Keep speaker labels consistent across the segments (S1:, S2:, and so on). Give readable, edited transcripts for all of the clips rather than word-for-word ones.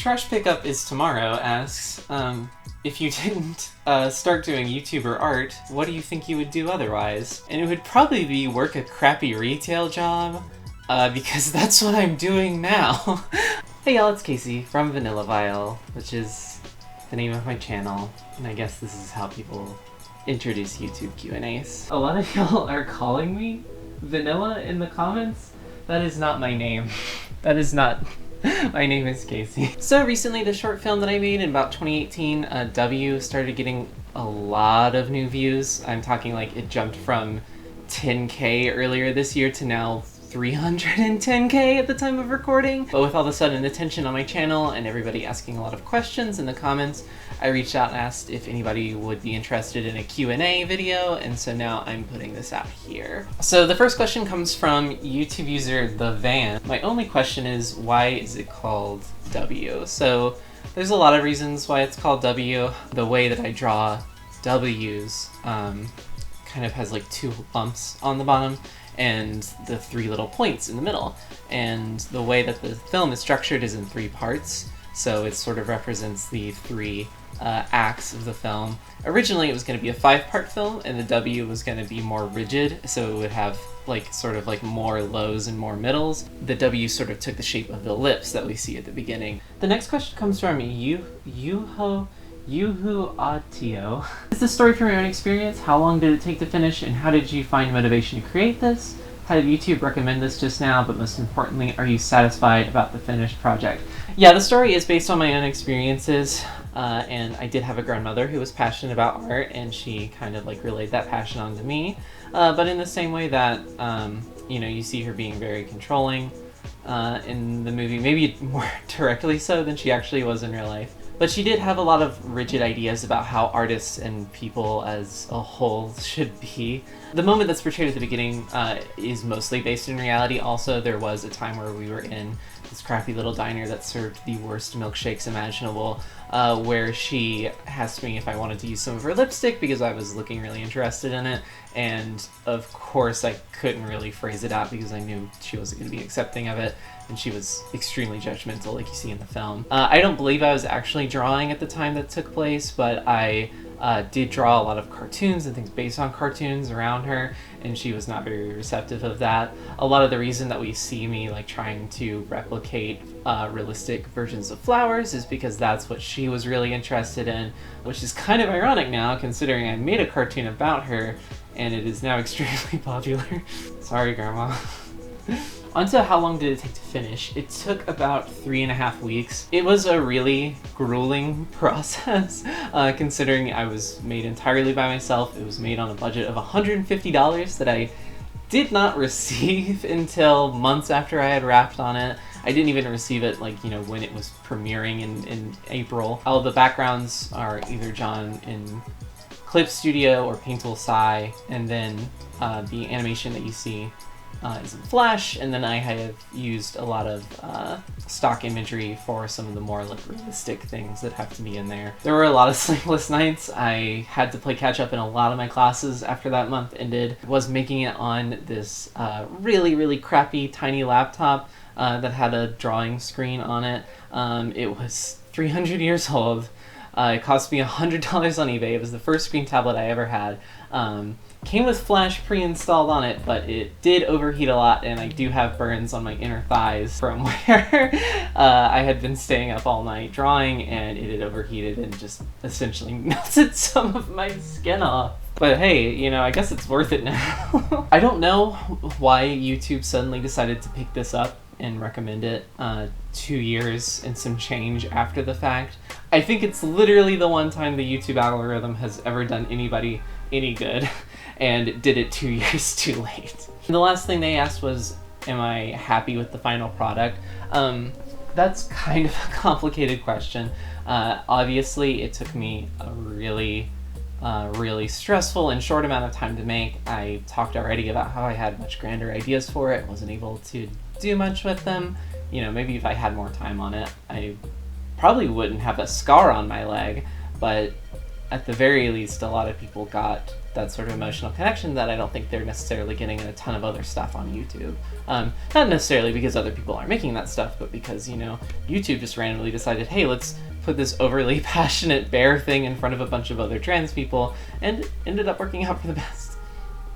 S1: Trash Pickup is Tomorrow asks, if you didn't start doing YouTube or art, what do you think you would do otherwise? And it would probably be work a crappy retail job, because that's what I'm doing now. Hey y'all, it's Casey from Vanilla Vial, which is the name of my channel, and I guess this is how people introduce YouTube Q&As. A lot of y'all are calling me Vanilla in the comments. That is not my name. That is not... My name is Casey. So recently the short film that I made in about 2018, W, started getting a lot of new views. I'm talking like it jumped from 10K earlier this year to now 310K at the time of recording. But with all the sudden attention on my channel and everybody asking a lot of questions in the comments, I reached out and asked if anybody would be interested in a Q&A video, and so now I'm putting this out here. So the first question comes from YouTube user The Van. My only question is, why is it called W? So there's a lot of reasons why it's called W. The way that I draw W's kind of has like two bumps on the bottom and the three little points in the middle. And the way that the film is structured is in three parts, so it sort of represents the three acts of the film. Originally it was going to be a 5-part film, and the W was going to be more rigid, so it would have like sort of like more lows and more middles. The W sort of took the shape of the lips that we see at the beginning. The next question comes from Yuhu Atio. Is this story from your own experience? How long did it take to finish, and how did you find motivation to create this? How did YouTube recommend this just now, but most importantly, are you satisfied about the finished project? Yeah, the story is based on my own experiences, and I did have a grandmother who was passionate about art, and she kind of like relayed that passion onto me, but in the same way that, you know, you see her being very controlling in the movie, maybe more directly so than she actually was in real life. But she did have a lot of rigid ideas about how artists and people as a whole should be. The moment that's portrayed at the beginning is mostly based in reality. Also, there was a time where we were in this crappy little diner that served the worst milkshakes imaginable, where she asked me if I wanted to use some of her lipstick because I was looking really interested in it. And of course I couldn't really phrase it out because I knew she wasn't going to be accepting of it, and she was extremely judgmental like you see in the film. I don't believe I was actually drawing at the time that took place, but I did draw a lot of cartoons and things based on cartoons around her, and she was not very receptive of that. A lot of the reason that we see me like trying to replicate realistic versions of flowers is because that's what she was really interested in, which is kind of ironic now considering I made a cartoon about her and it is now extremely popular. Sorry, Grandma. Onto how long did it take to finish? It took about 3.5 weeks. It was a really grueling process, considering I was made entirely by myself. It was made on a budget of $150 that I did not receive until months after I had wrapped on it. I didn't even receive it, like, you know, when it was premiering in April. All the backgrounds are either drawn in Clip Studio or Painttool Sai, and then the animation that you see is in Flash, and then I have used a lot of stock imagery for some of the more like realistic things that have to be in there. There were a lot of sleepless nights. I had to play catch up in a lot of my classes after that month ended. I was making it on this really crappy tiny laptop that had a drawing screen on it. It was 300 years old. It cost me $100 on eBay. It was the first screen tablet I ever had. Came with Flash pre-installed on it, but it did overheat a lot, and I do have burns on my inner thighs from where I had been staying up all night drawing, and it had overheated and just essentially melted some of my skin off. But hey, you know, I guess it's worth it now. I don't know why YouTube suddenly decided to pick this up and recommend it 2 years and some change after the fact. I think it's literally the one time the YouTube algorithm has ever done anybody any good, and did it 2 years too late. And the last thing they asked was, am I happy with the final product? That's kind of a complicated question. Obviously it took me a really stressful and short amount of time to make. I talked already about how I had much grander ideas for it, wasn't able to do much with them. You know, maybe if I had more time on it, I probably wouldn't have a scar on my leg, but at the very least, a lot of people got that sort of emotional connection that I don't think they're necessarily getting in a ton of other stuff on YouTube. Not necessarily because other people aren't making that stuff, but because, you know, YouTube just randomly decided, hey, let's put this overly passionate bear thing in front of a bunch of other trans people, and ended up working out for the best.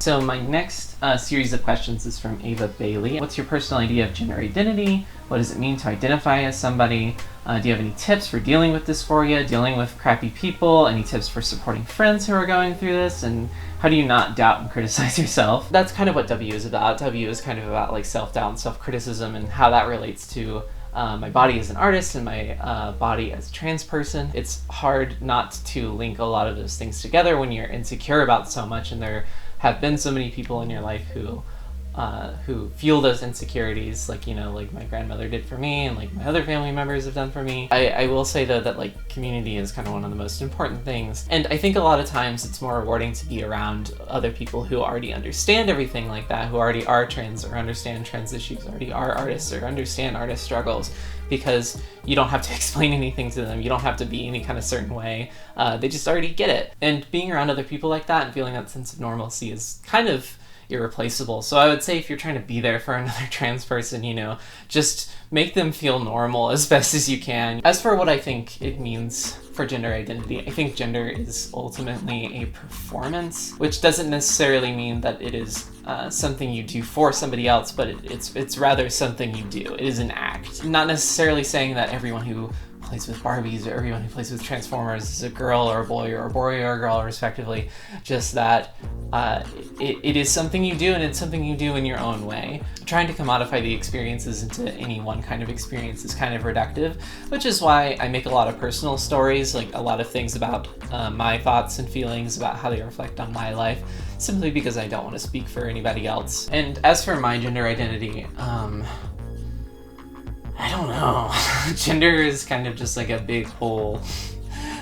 S1: So my next series of questions is from Ava Bailey. What's your personal idea of gender identity? What does it mean to identify as somebody? Do you have any tips for dealing with dysphoria, dealing with crappy people? Any tips for supporting friends who are going through this? And how do you not doubt and criticize yourself? That's kind of what W is about. W is kind of about like self-doubt and self-criticism and how that relates to my body as an artist and my body as a trans person. It's hard not to link a lot of those things together when you're insecure about so much, and there have been so many people in your life who feel those insecurities, like, you know, like my grandmother did for me and like my other family members have done for me. I will say though that like community is kind of one of the most important things, and I think a lot of times it's more rewarding to be around other people who already understand everything like that, who already are trans or understand trans issues, already are artists or understand artist struggles, because you don't have to explain anything to them. You don't have to be any kind of certain way. They just already get it. And being around other people like that and feeling that sense of normalcy is kind of irreplaceable. So I would say if you're trying to be there for another trans person, you know, just make them feel normal as best as you can. As for what I think it means for gender identity, I think gender is ultimately a performance, which doesn't necessarily mean that it is something you do for somebody else, but it's rather something you do. It is an act. Not necessarily saying that everyone who plays with Barbies or everyone who plays with Transformers is a girl or a boy or a boy or a girl respectively, just that it is something you do, and it's something you do in your own way. Trying to commodify the experiences into any one kind of experience is kind of reductive, which is why I make a lot of personal stories, like a lot of things about my thoughts and feelings about how they reflect on my life, simply because I don't want to speak for anybody else. And as for my gender identity, I don't know. Gender is kind of just like a big hole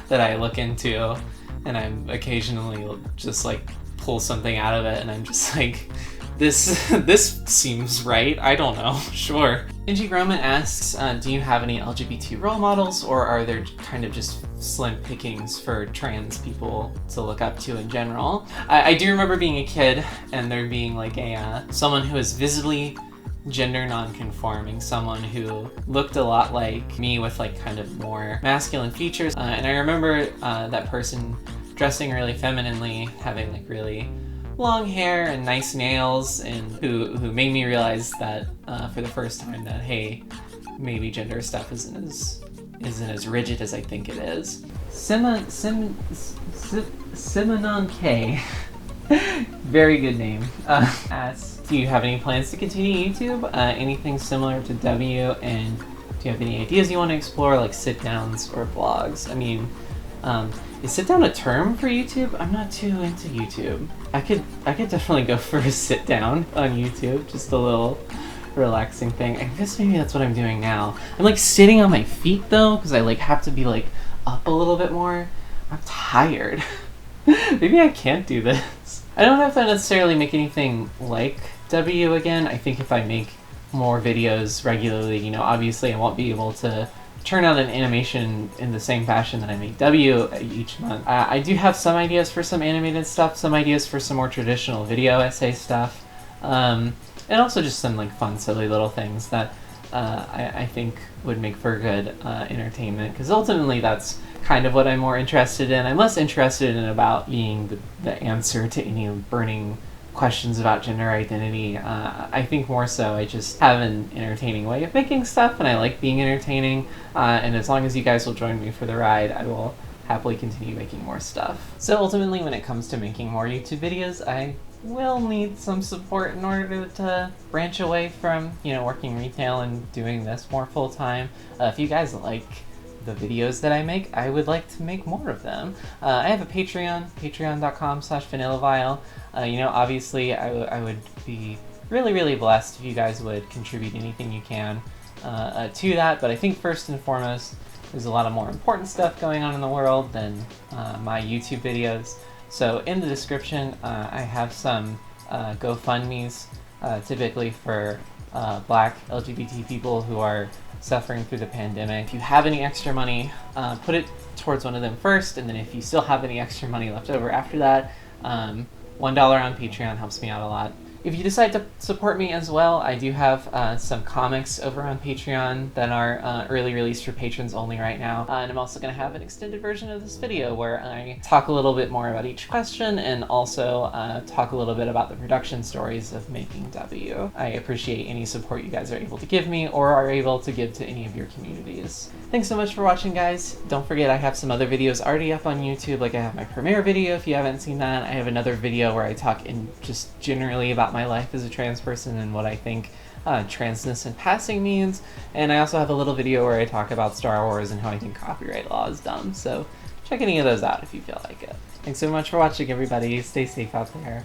S1: that I look into, and I'm occasionally just like pull something out of it, and I'm just like, this seems right. I don't know. Sure. Inji Groman asks, do you have any LGBT role models, or are there kind of just slim pickings for trans people to look up to in general? I do remember being a kid and there being like someone who is visibly gender non-conforming, someone who looked a lot like me with like kind of more masculine features, and I remember that person dressing really femininely, having like really long hair and nice nails, and who made me realize that for the first time that, hey, maybe gender stuff isn't as rigid as I think it is. Simonon K, very good name, asks, do you have any plans to continue YouTube? Anything similar to W? And do you have any ideas you want to explore, like sit-downs or vlogs? I mean, is sit-down a term for YouTube? I'm not too into YouTube. I could definitely go for a sit-down on YouTube, just a little relaxing thing. I guess maybe that's what I'm doing now. I'm like sitting on my feet though, because I like have to be like up a little bit more. I'm tired. Maybe I can't do this. I don't know if I necessarily make anything like W again. I think if I make more videos regularly, you know, obviously I won't be able to turn out an animation in the same fashion that I make W each month. I do have some ideas for some animated stuff, some ideas for some more traditional video essay stuff, and also just some like fun, silly little things that I think would make for good entertainment, because ultimately that's kind of what I'm more interested in. I'm less interested in about being the answer to any burning questions about gender identity. I think more so I just have an entertaining way of making stuff, and I like being entertaining, and as long as you guys will join me for the ride, I will happily continue making more stuff. So ultimately, when it comes to making more YouTube videos, I will need some support in order to branch away from, you know, working retail and doing this more full-time. If you guys like the videos that I make, I would like to make more of them. I have a Patreon, patreon.com/vanillavile. You know, obviously I would be really, really blessed if you guys would contribute anything you can to that, but I think first and foremost, there's a lot of more important stuff going on in the world than my YouTube videos. So in the description, I have some GoFundMes, typically for Black LGBT people who are suffering through the pandemic. If you have any extra money, put it towards one of them first, and then if you still have any extra money left over after that, $1 on Patreon helps me out a lot. If you decide to support me as well, I do have some comics over on Patreon that are early release for patrons only right now. And I'm also going to have an extended version of this video where I talk a little bit more about each question and also talk a little bit about the production stories of making W. I appreciate any support you guys are able to give me or are able to give to any of your communities. Thanks so much for watching, guys. Don't forget I have some other videos already up on YouTube, like I have my premiere video if you haven't seen that. I have another video where I talk in just generally about my life as a trans person and what I think transness in passing means. And I also have a little video where I talk about Star Wars and how I think copyright law is dumb. So check any of those out if you feel like it. Thanks so much for watching, everybody. Stay safe out there.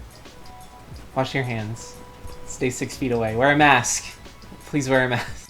S1: Wash your hands. Stay 6 feet away. Wear a mask. Please wear a mask.